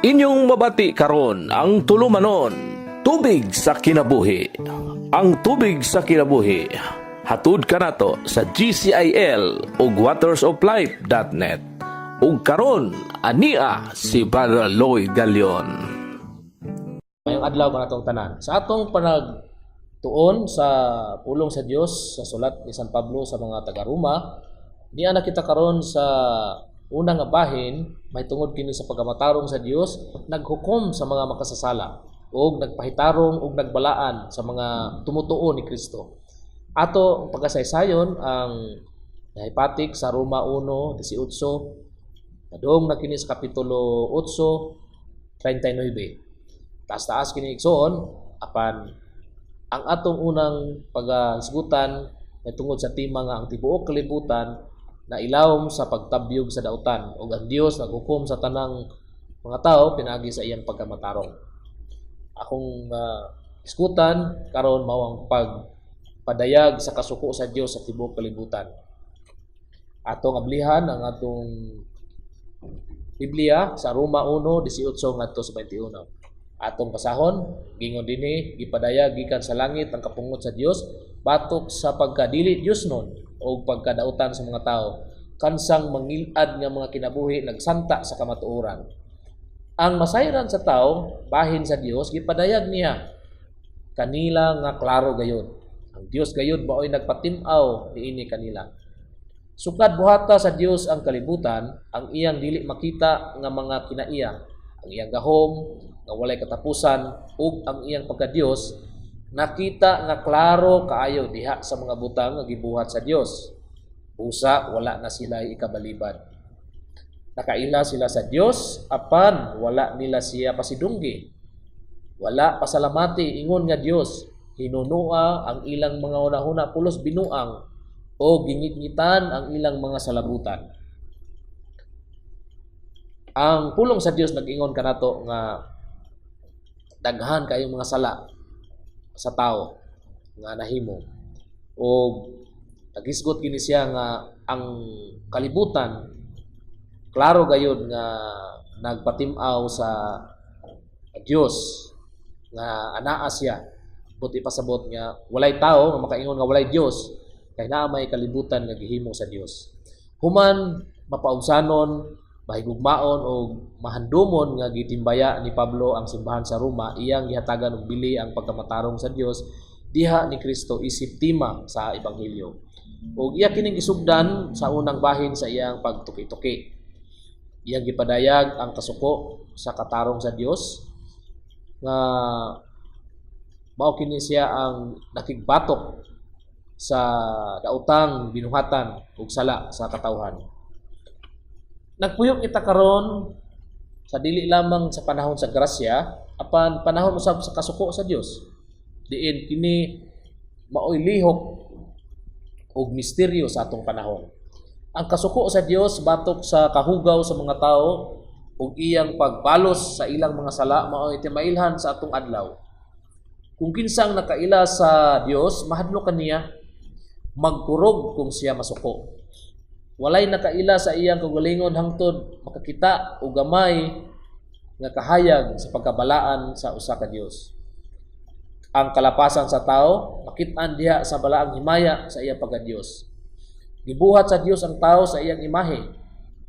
Inyong mabati karon ang tulumanon, tubig sa kinabuhi. Ang tubig sa kinabuhi, hatud kanato sa GCIL ug watersoflife.net. Ug karon ania si Brother Lloyd Galion. Ngayong adlaw mga atong tanan. Sa atong panagtuon sa pulong sa Dios sa sulat ni San Pablo sa mga taga-Roma, diya na kita karon sa unang nga bahin, may tungod kini sa pagamatarong sa Dios, naghukom sa mga makasasala ug nagpahitarong ug nagbalaan sa mga tumutuo ni Kristo. Ato pagkasaysayon ang nahipatik sa Roma 1:18, kadung na kini sa kapitulo 8:39. Taas-taas kini igsoon apan ang atong unang paghisgutan ay tungod sa tema nga ang tibuok kalibutan na ilawom sa pagtabyog sa dautan ug ang Dios naghukom sa tanang mga tao pinaagi sa iyang pagkamatarong. Akong iskutan karon mao ang pagpadayag sa kasuko sa Dios sa tibuok kalibutan. Atong ablihan ang atong Biblia sa Roma 1:18 ngadto sa 21. Atong basahon, gingon dinhi gipadayag gikan sa langit ang kapungot sa Dios batok sa pagkadili Diosnon o pagkadautan sa mga tao, kansang mangilad nga mga kinabuhi nagsanta sa kamatuoran. Ang masayran sa tao bahin sa Dios gipadayag niya kanila nga klaro gayud. Ang Dios gayud maoy nagpatim-aw niini kanila. Sukad buhata sa Dios ang kalibutan, ang iyang dili makita nga mga kinaiya, ang iyang gahom nga walay katapusan ug ang iyang pagka-Dios nakita nga klaro kaayo diha sa mga butang nga gibuhat sa Dios. Usa wala na sila ikabalibad. Nakaila sila sa Dios apan wala nila siya pasidunggi. Wala pasalamati ingon nga Dios. Hinunua ang ilang mga hunahuna pulos binuang o gingit-ngitan ang ilang mga salabutan. Ang pulong sa Dios nag-ingon kanato nga daghan kayong mga sala sa tao nga nahimo o naghisgot kini siya nga ang kalibutan klaro gayud nga nagpatim-aw sa Dios nga anaa siya buti pasabot nga walay tao nga makaingon nga walay Dios kay naa may kalibutan nga gihimo sa Dios. Human mapaubsanon, mahigugmaon o mahandumon nga gitimbaya ni Pablo ang simbahan sa Roma, iyang gihatagan og bili ang pagkamatarong sa Dios diha ni Kristo isip tima sa ebanghelyo. Ug iya kining gisugdan sa unang bahin sa iyang pagtuki-tuki. Iyang gipadayag ang kasuko sa katarong sa Dios nga mao kini siya ang nakigbatok sa daotang binuhatan ug sala sa katawhan. Nagpuyok kita karon sa dili lamang sa panahon sa grasya apan panahon usab sa kasuko sa Dios. Diin kini maoy lihok ug misteryo sa atong panahon. Ang kasuko sa Dios batok sa kahugaw sa mga tao ug iyang pagbalos sa ilang mga sala maoy timailhan sa atong adlaw. Kung kinsang nakaila sa Dios, mahadlo kaniya magkurog kung siya masuko. Walay nakaila sa iyang kagalingon hangtod makakita o gamay nga kahayag sa pagkabalaan sa usa ka Dios. Ang kalapasan sa tao makit-an diha sa balaang himaya sa iyang pagka-Dios. Gibuhat sa Dios ang tao sa iyang imahe.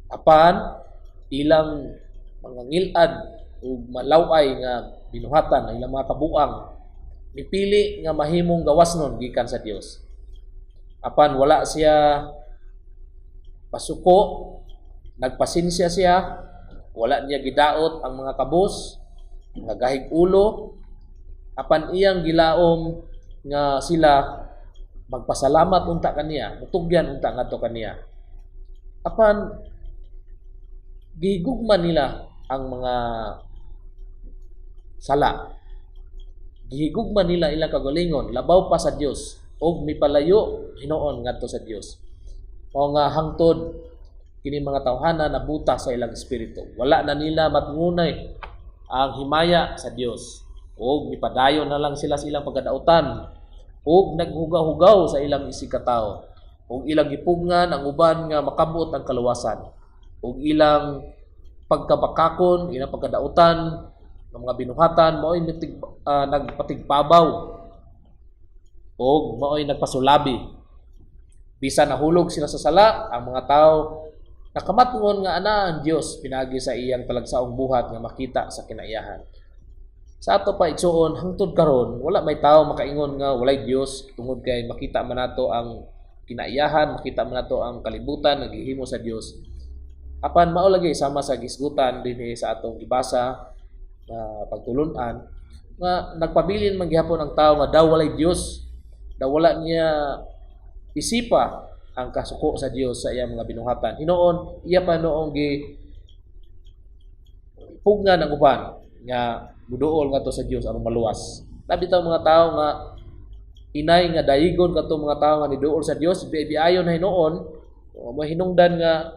Apan ilang mga ngilad o malaway nga binuhatan ang ilang mga kabuang mipili nga mahimong gawasnon gikan sa Dios. Apan wala siya pasuko, nagpasinsya siya, wala niya gidaot ang mga kabos, nagahig ulo, apan iyang gilaom nga sila magpasalamat unta kaniya, mutugyan unta ngadto kaniya. Apan gihigugman nila ang mga sala. Gihigugman nila ilang kagalingon, labaw pa sa Dios og mipalayo hinuon ngadto sa Dios. O nga hangtod kini mga tawhana nabuta sa ilang espiritu. Wala na nila matngunay ang himaya sa Dios. O mipadayon na lang sila sa ilang pagkadautan. O naghugaw-hugaw sa ilang isikataw. O ilang gipungan ang uban nga makabot ang kaluwasan. O ilang pagkabakakon, ina pagkadautan ng mga binuhatan, mao'y nagpatigpabaw o mao'y nagpasulabi. Bisan nahulog sila sa sala, ang mga tao nakamatngon nga ana ang Dios pinagi sa iyang talagsaong buhat nga makita sa kinaiyahan. Sa ato pa igsuon hangtod karon wala may tao makaingon nga walay Dios tungod kay makita man nato ang kinaiyahan, makita man nato ang kalibutan naghihimo sa Dios. Apan mao lagi sama sa gisgutan dinhi sa atong gibasa na pagtulun-an nga nagpabilin man gihapon ang tao nga daw walay Dios, daw wala niya isipa ang kasuko sa Dios sa iyang mga binuhatan. Hinoon iya pa noong pugna ng uban nga muduol ngadto sa Dios aron maluwas. Labi taw mga tao nga inay nga dayigon kadto mga tao nga niduol sa Dios biayon na hinoon mo hinungdan nga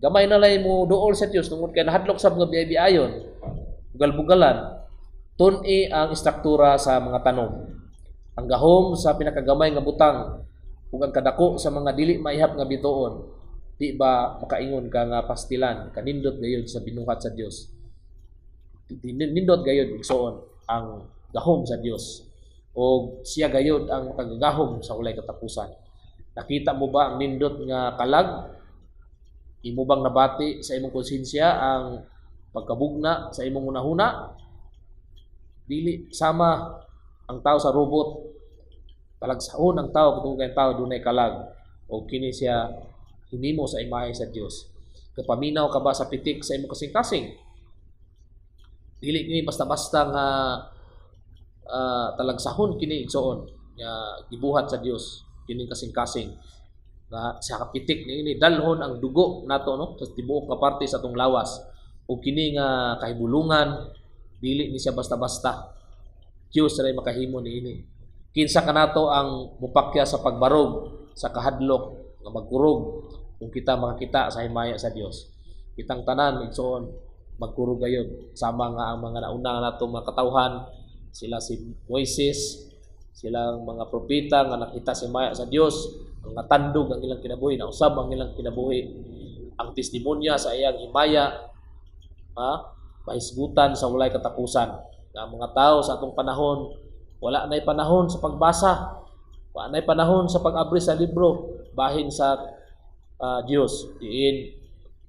gamay na lay mo duol sa Dios tungod kay nahadlok sa mga biayon bugal-bugalan tun-i ang istruktura sa mga tanom. Ang gahom sa pinakagamay nga butang ug ang kadako sa mga dili maihap nga bituon, di ba makaingon ka nga pastilan kanindot gayud sa binuhat sa Dios. Nindot gayud igsoon ang gahom sa Dios o siya gayud ang makagagahom sa ulay katapusan. Nakita mo ba ang nindot nga kalag? Imo bang nabati sa imong konsensya ang pagkabugna sa imong unahuna? Dili sama ang tao sa robot. Talagsaon ang tao kung kay tao dunay kalag o kini siya hinimo sa imahe sa Dios. Kapaminaw ka ba sa pitik sa imong kasing-kasing? Dili kini basta-basta nga talagsahon kini igsoon nga gibuhat sa Dios kini kasing-kasing nga sa kapitik niini dalhon ang dugo nato no sa tibuok nga parte sa atong lawas o kini nga kahibulungan dili ni siya basta-basta. Dios ray makahimo niini. Kinsa kanato ang mupakya sa pagbarog sa kahadlok nga magkurog kung kita makakita sa himaya sa Dios. Kitang tanan igsoon magkurog gayud sama nga ang mga nauna natong mga katawhan sila si Moises, silang mga propeta nga nakita sa himaya sa Dios, ang natandog ang ilang kinabuhi, nausab ang ilang kinabuhi, ang testimonya sa iyang himaya, mahisgutan sa walay katapusan. Nga mga tao sa atong panahon wala na'y panahon sa pagbasa, wala na'y panahon sa pag-abri sa libro, bahin sa Dios. Diin,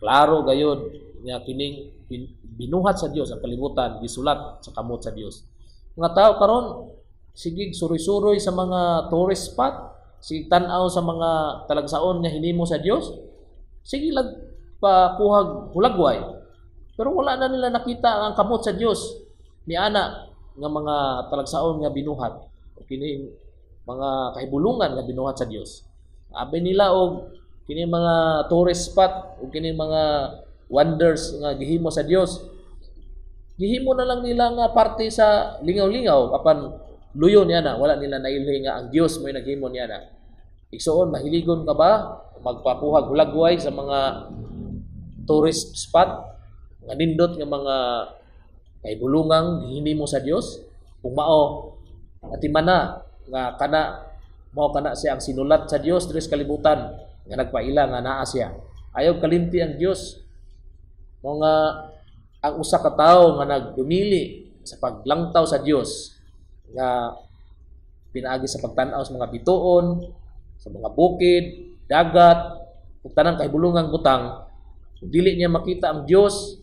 klaro gayud nga kining binuhat sa Dios ang kalibutan, gisulat sa kamot sa Dios. Mga tao karon sigig suroy-suroy sa mga tourist spot, sigig tan-aw sa mga talagsaon nga hinimo sa Dios, sige lag pakuhag hulagway. Pero wala na nila nakita ang kamot sa Dios ni ana nga mga talagsaon nga binuhat o kini mga kahibulungan nga binuhat sa Dios. Abi nila og kini mga tourist spot o kini mga wonders nga gihimo sa Dios. Gihimo na lang nila nga parte sa lingaw-lingaw apan luyo niya na wala nila nailhi nga ang Dios mo'y naghimo niya na. Igsoon mahiligon ka ba magpakuhag hulagway sa mga tourist spot nga nindot nga mga kay bulungang hinimo sa Dios kung mao atimana nga kana mao kana siya ang sinulat sa Dios diri sa kalibutan nga nagpaila nga naa siya ayaw kalimti ang Dios mo nga ang usa ka tawo nga nagdumili sa paglangtaw sa Dios nga pinaagi sa pagtan-aw sa mga bituon sa mga bukid dagat ug tanang kahibulungang butang dili niya makita ang Dios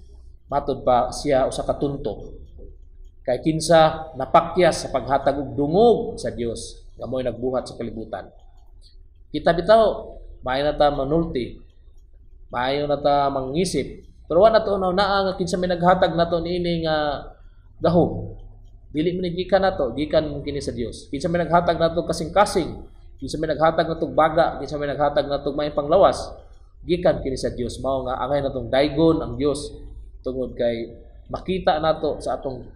matod pa siya usa ka tunto kay kinsa napakyas sa paghatag og dungog sa Dios nga mo'y nagbuhat sa kalibutan. Kita bitaw maayo na ta manulti, maayo na ta mangisip, pero wala to naa nga kinsa may naghatag nato niini nga gahom. Dili man gikan nato, gikan kini sa Dios. Kinsa may naghatag nato kasing-kasing, kinsa may naghatag nato baga, kinsa may naghatag nato may panglawas, gikan kini sa Dios. Mao nga angay natong daygon ang Dios tungod kay makita nato sa atong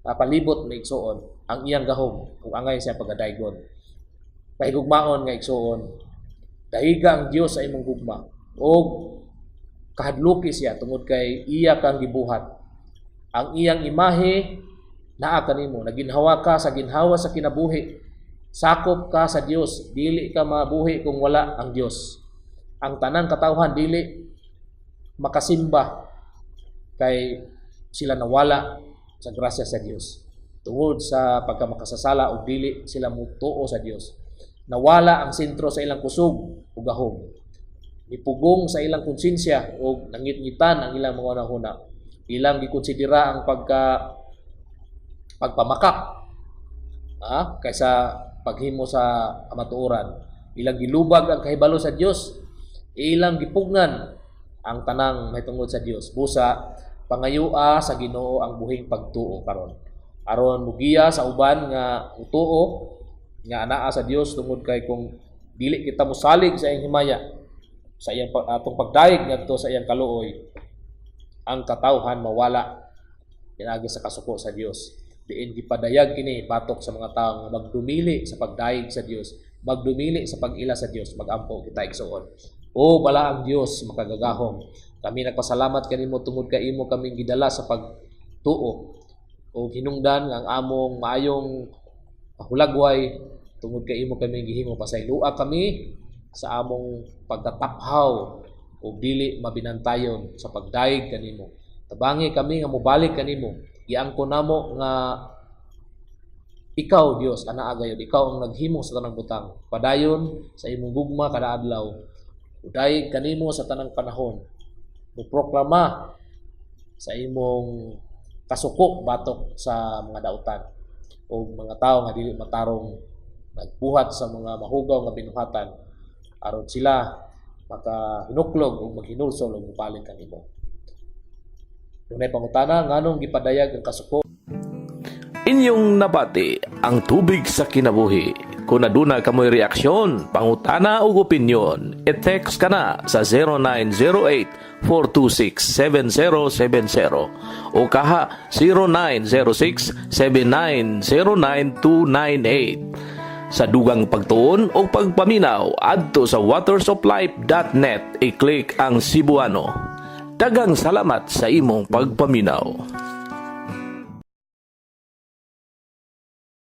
palibot nga igsuon ang iyang gahom kung angay siya pagadaygon. Pahigugmaon nga igsuon dahiga ang Dios sa imong gugma o kahadluki siya tungod kay iya kang gibuhat. Ang iyang imahe naa kanimo, naginhawa ka sa ginhawa sa kinabuhi, sakop ka sa Dios, dili ka mabuhi kung wala ang Dios. Ang tanang katawhan dili makasimba kay sila nawala sa grasya sa Dios tungod sa pagkamakasasala o dili sila mutuo sa Dios. Nawala ang sentro sa ilang kusog ug gahom. Nipugong sa ilang konsensya o nangit-ngitan ang ilang mga unahuna. Ilang gikonsidera ang pagpamakak kaysa paghimo sa kamatuoran. Ilang gilubag ang kahibalo sa Dios. Ilang gipugnan ang tanang mahitungod sa Dios. Busa pangayua sa Ginoo ang buhing pagtuo karon. Aron mugiya sa uban nga utuo nga anaa sa Dios tungod kay kung dili kita mosalig sa iyang himaya, sa iyang atong pagdaig ngadto sa iyang kaluoy, ang katawhan mawala pinagi sa kasuko sa Dios. Diin gipadayag kini batok sa mga tawo nga magdumili sa pagdaig sa Dios, magdumili sa pag-ila sa Dios, magampo kita igsuon. O bala ang Dios makagagahom. Kami nagpasalamat kanimo tungod kay imo kaming gidala sa pagtuo o hinungdan ang among maayong hulagway tungod kay imo kami gihimo pasaylua kami sa among pagtataphaw o dili mabinantayon sa pagdaig kanimo. Tabangi kami nga mobalik kanimo. Iangko namo nga ikaw Dios anaa gayud, ikaw ang naghimo sa tanang butang. Padayon sa imong gugma kada adlaw. Uday kanimo sa tanang panahon. Muproklama sa imong kasuko batok sa mga dautan o mga tao nga dili matarong nagbuhat sa mga mahugaw nga binuhatan aron sila makahinuklog o maghinulsol o mupalit kanimo. Dunay pangutana nganong gipadayag ang kasuko. Inyong nabati ang tubig sa kinabuhi. Kung aduna kamoy reaksyon, pangutana ug opinyon, i-text ka na sa 0908-426-7070 o kaha 0906-7909-298. Sa dugang pagtuon o pagpaminaw, adto sa watersoflife.net, i-click ang Cebuano. Daghang salamat sa imong pagpaminaw.